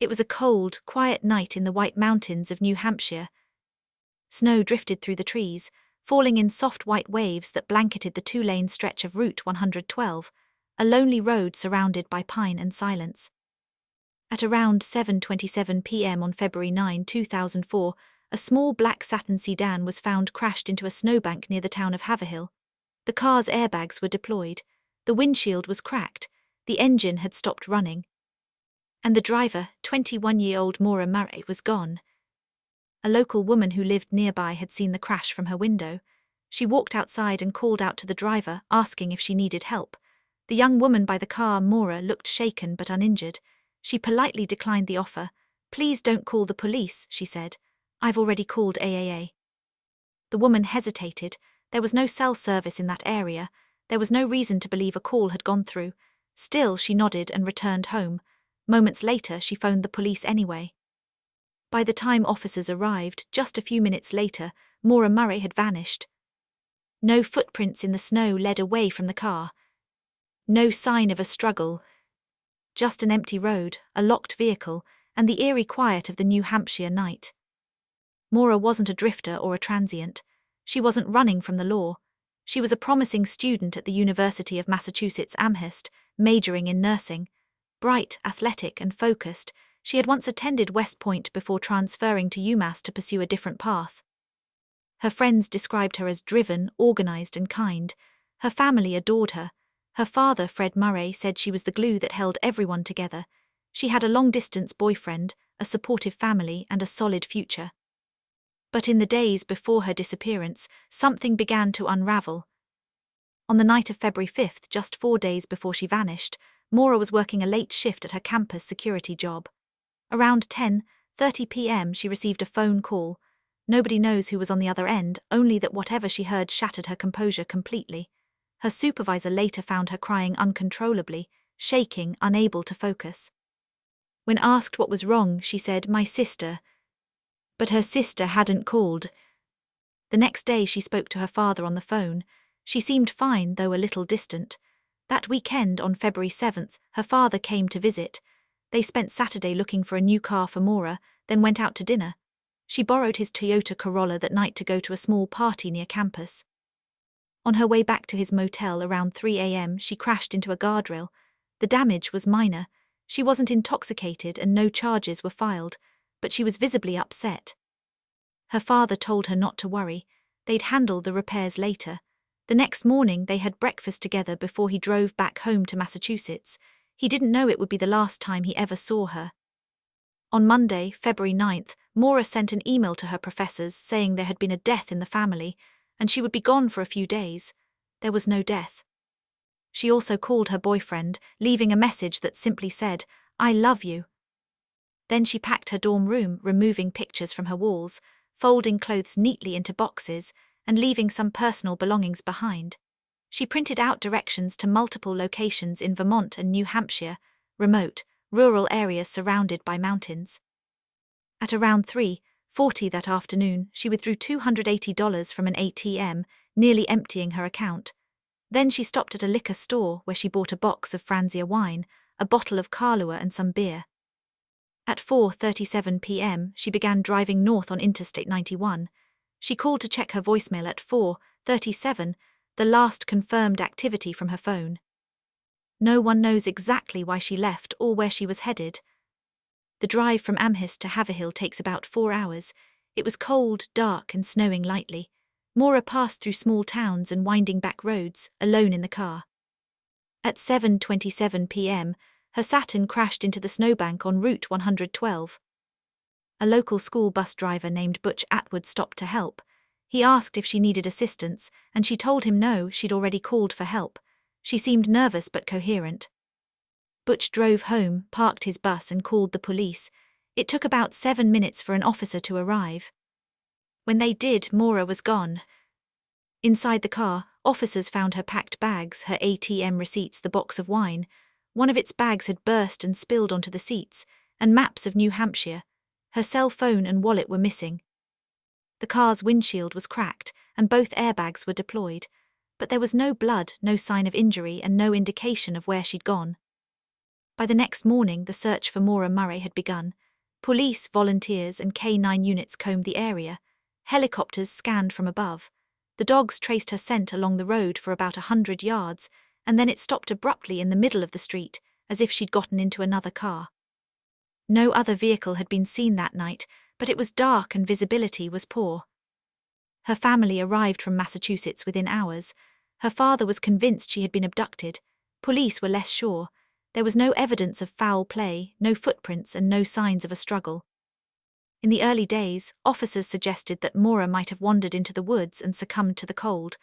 It was a cold, quiet night in the White Mountains of New Hampshire. Snow drifted through the trees, falling in soft white waves that blanketed the two-lane stretch of Route 112, a lonely road surrounded by pine and silence. At around 7:27 p.m. on February 9, 2004, a small black satin sedan was found crashed into a snowbank near the town of Haverhill. The car's airbags were deployed, the windshield was cracked, the engine had stopped running. And the driver, 21-year-old Maura Murray, was gone. A local woman who lived nearby had seen the crash from her window. She walked outside and called out to the driver, asking if she needed help. The young woman by the car, Maura, looked shaken but uninjured. She politely declined the offer. "Please don't call the police," she said. "I've already called AAA." The woman hesitated. There was no cell service in that area. There was no reason to believe a call had gone through. Still, she nodded and returned home. Moments later, she phoned the police anyway. By the time officers arrived, just a few minutes later, Maura Murray had vanished. No footprints in the snow led away from the car. No sign of a struggle. Just an empty road, a locked vehicle, and the eerie quiet of the New Hampshire night. Maura wasn't a drifter or a transient. She wasn't running from the law. She was a promising student at the University of Massachusetts Amherst, majoring in nursing. Bright, athletic, and focused, she had once attended West Point before transferring to UMass to pursue a different path. Her friends described her as driven, organized, and kind. Her family adored her. Her father, Fred Murray, said she was the glue that held everyone together. She had a long-distance boyfriend, a supportive family, and a solid future. But in the days before her disappearance, something began to unravel. On the night of February 5th, just 4 days before she vanished, Maura was working a late shift at her campus security job. Around 10:30 p.m. she received a phone call. Nobody knows who was on the other end, only that whatever she heard shattered her composure completely. Her supervisor later found her crying uncontrollably, shaking, unable to focus. When asked what was wrong, she said, "My sister." But her sister hadn't called. The next day she spoke to her father on the phone. She seemed fine, though a little distant. That weekend, on February 7th, her father came to visit. They spent Saturday looking for a new car for Maura, then went out to dinner. She borrowed his Toyota Corolla that night to go to a small party near campus. On her way back to his motel around 3 a.m., she crashed into a guardrail. The damage was minor. She wasn't intoxicated and no charges were filed, but she was visibly upset. Her father told her not to worry. They'd handle the repairs later. The next morning, they had breakfast together before he drove back home to Massachusetts. He didn't know it would be the last time he ever saw her. On Monday, February 9th, Maura sent an email to her professors saying there had been a death in the family, and she would be gone for a few days. There was no death. She also called her boyfriend, leaving a message that simply said, "I love you." Then she packed her dorm room, removing pictures from her walls, folding clothes neatly into boxes, and leaving some personal belongings behind. She printed out directions to multiple locations in Vermont and New Hampshire, remote, rural areas surrounded by mountains. At around 3:40 that afternoon, she withdrew $280 from an ATM, nearly emptying her account. Then she stopped at a liquor store where she bought a box of Franzia wine, a bottle of Kahlua, and some beer. At 4:37 p.m., she began driving north on Interstate 91. She called to check her voicemail at 4:37, the last confirmed activity from her phone. No one knows exactly why she left or where she was headed. The drive from Amherst to Haverhill takes about 4 hours. It was cold, dark, and snowing lightly. Maura passed through small towns and winding back roads, alone in the car. At 7:27 p.m., her Saturn crashed into the snowbank on Route 112. A local school bus driver named Butch Atwood stopped to help. He asked if she needed assistance, and she told him no, she'd already called for help. She seemed nervous but coherent. Butch drove home, parked his bus, and called the police. It took about 7 minutes for an officer to arrive. When they did, Maura was gone. Inside the car, officers found her packed bags, her ATM receipts, the box of wine. One of its bags had burst and spilled onto the seats, and maps of New Hampshire. Her cell phone and wallet were missing. The car's windshield was cracked, and both airbags were deployed. But there was no blood, no sign of injury, and no indication of where she'd gone. By the next morning, the search for Maura Murray had begun. Police, volunteers, and K9 units combed the area. Helicopters scanned from above. The dogs traced her scent along the road for about 100 yards, and then it stopped abruptly in the middle of the street, as if she'd gotten into another car. No other vehicle had been seen that night, but it was dark and visibility was poor. Her family arrived from Massachusetts within hours. Her father was convinced she had been abducted. Police were less sure. There was no evidence of foul play, no footprints, and no signs of a struggle. In the early days, officers suggested that Maura might have wandered into the woods and succumbed to the cold,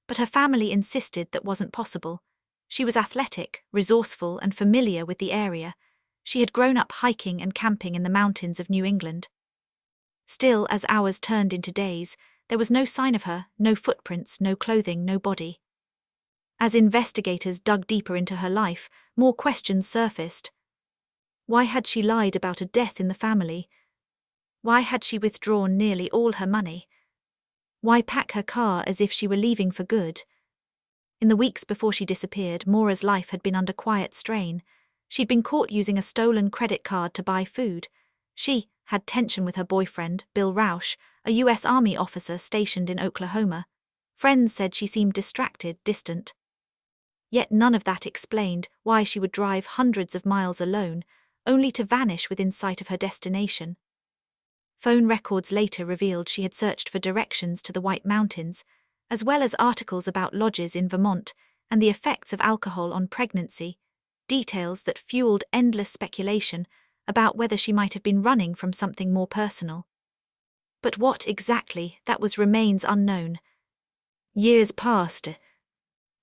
but her family insisted that wasn't possible. She was athletic, resourceful, and familiar with the area. She had grown up hiking and camping in the mountains of New England. Still, as hours turned into days, there was no sign of her, no footprints, no clothing, no body. As investigators dug deeper into her life, more questions surfaced. Why had she lied about a death in the family? Why had she withdrawn nearly all her money? Why pack her car as if she were leaving for good? In the weeks before she disappeared, Maura's life had been under quiet strain. She'd been caught using a stolen credit card to buy food. She had tension with her boyfriend, Bill Rausch, a U.S. Army officer stationed in Oklahoma. Friends said she seemed distracted, distant. Yet none of that explained why she would drive hundreds of miles alone, only to vanish within sight of her destination. Phone records later revealed she had searched for directions to the White Mountains, as well as articles about lodges in Vermont and the effects of alcohol on pregnancy, details that fueled endless speculation about whether she might have been running from something more personal. But what exactly, that remains unknown. Years passed.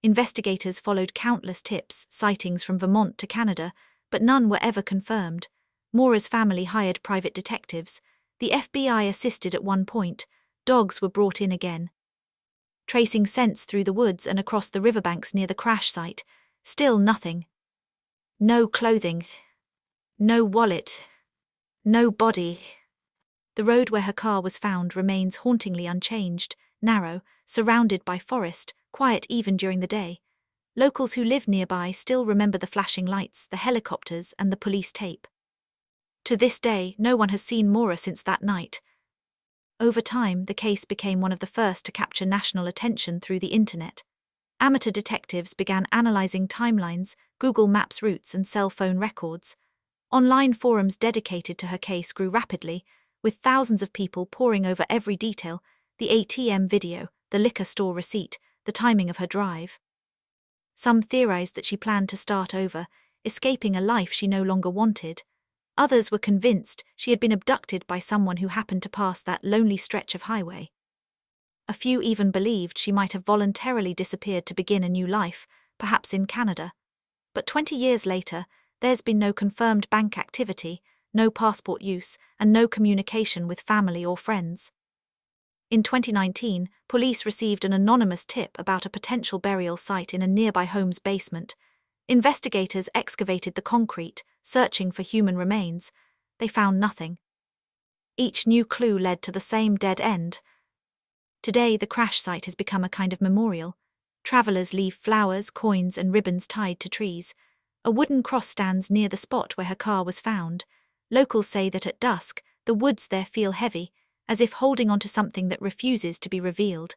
Investigators followed countless tips, sightings from Vermont to Canada, but none were ever confirmed. Maura's family hired private detectives. The FBI assisted at one point. Dogs were brought in again. Tracing scents through the woods and across the riverbanks near the crash site. Still nothing. No clothing. No wallet. No body. The road where her car was found remains hauntingly unchanged, narrow, surrounded by forest, quiet even during the day. Locals who live nearby still remember the flashing lights, the helicopters, and the police tape. To this day, no one has seen Maura since that night. Over time, the case became one of the first to capture national attention through the internet. Amateur detectives began analyzing timelines, Google Maps routes, and cell phone records. Online forums dedicated to her case grew rapidly, with thousands of people poring over every detail: the ATM video, the liquor store receipt, the timing of her drive. Some theorized that she planned to start over, escaping a life she no longer wanted. Others were convinced she had been abducted by someone who happened to pass that lonely stretch of highway. A few even believed she might have voluntarily disappeared to begin a new life, perhaps in Canada. But 20 years later, there's been no confirmed bank activity, no passport use, and no communication with family or friends. In 2019, police received an anonymous tip about a potential burial site in a nearby home's basement. Investigators excavated the concrete, searching for human remains. They found nothing. Each new clue led to the same dead end. Today, the crash site has become a kind of memorial. Travelers leave flowers, coins, and ribbons tied to trees. A wooden cross stands near the spot where her car was found. Locals say that at dusk, the woods there feel heavy, as if holding onto something that refuses to be revealed.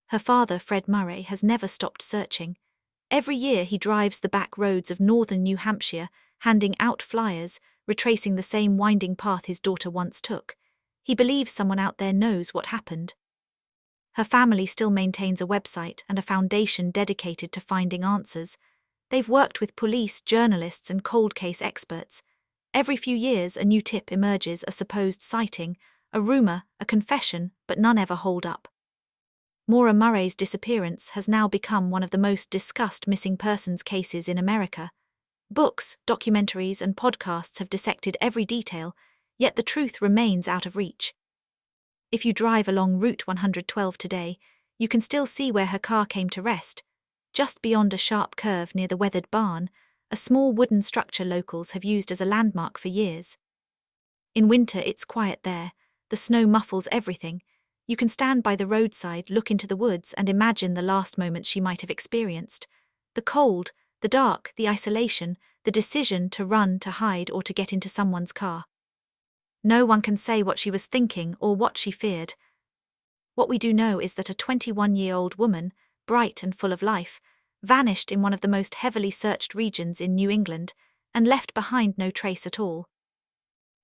Her father, Fred Murray, has never stopped searching. Every year he drives the back roads of northern New Hampshire, handing out flyers, retracing the same winding path his daughter once took. He believes someone out there knows what happened. Her family still maintains a website and a foundation dedicated to finding answers. They've worked with police, journalists, and cold case experts. Every few years, a new tip emerges: a supposed sighting, a rumor, a confession, but none ever hold up. Maura Murray's disappearance has now become one of the most discussed missing persons cases in America. Books, documentaries, and podcasts have dissected every detail, yet the truth remains out of reach. If you drive along Route 112 today, you can still see where her car came to rest. Just beyond a sharp curve near the weathered barn, a small wooden structure locals have used as a landmark for years. In winter, it's quiet there. The snow muffles everything. You can stand by the roadside, look into the woods, and imagine the last moments she might have experienced. The cold, the dark, the isolation, the decision to run, to hide, or to get into someone's car. No one can say what she was thinking or what she feared. What we do know is that a 21-year-old woman, bright and full of life, vanished in one of the most heavily searched regions in New England and left behind no trace at all.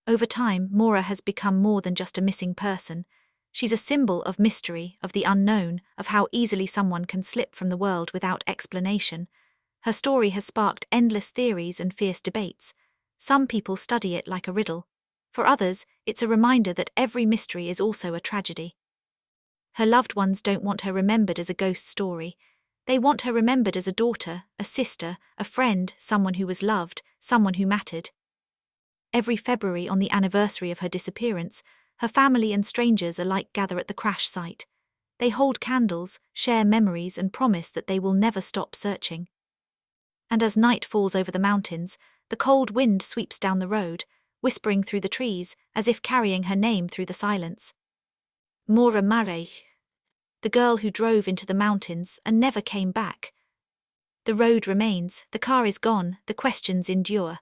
Over time, Maura has become more than just a missing person. She's a symbol of mystery, of the unknown, of how easily someone can slip from the world without explanation. Her story has sparked endless theories and fierce debates. Some people study it like a riddle. For others, it's a reminder that every mystery is also a tragedy. Her loved ones don't want her remembered as a ghost story. They want her remembered as a daughter, a sister, a friend, someone who was loved, someone who mattered. Every February, on the anniversary of her disappearance, her family and strangers alike gather at the crash site. They hold candles, share memories, and promise that they will never stop searching. And as night falls over the mountains, the cold wind sweeps down the road, whispering through the trees, as if carrying her name through the silence. Maura Murray, the girl who drove into the mountains and never came back. The road remains, the car is gone, the questions endure.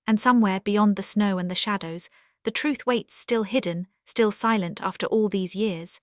And somewhere beyond the snow and the shadows, the truth waits, still hidden, still silent after all these years.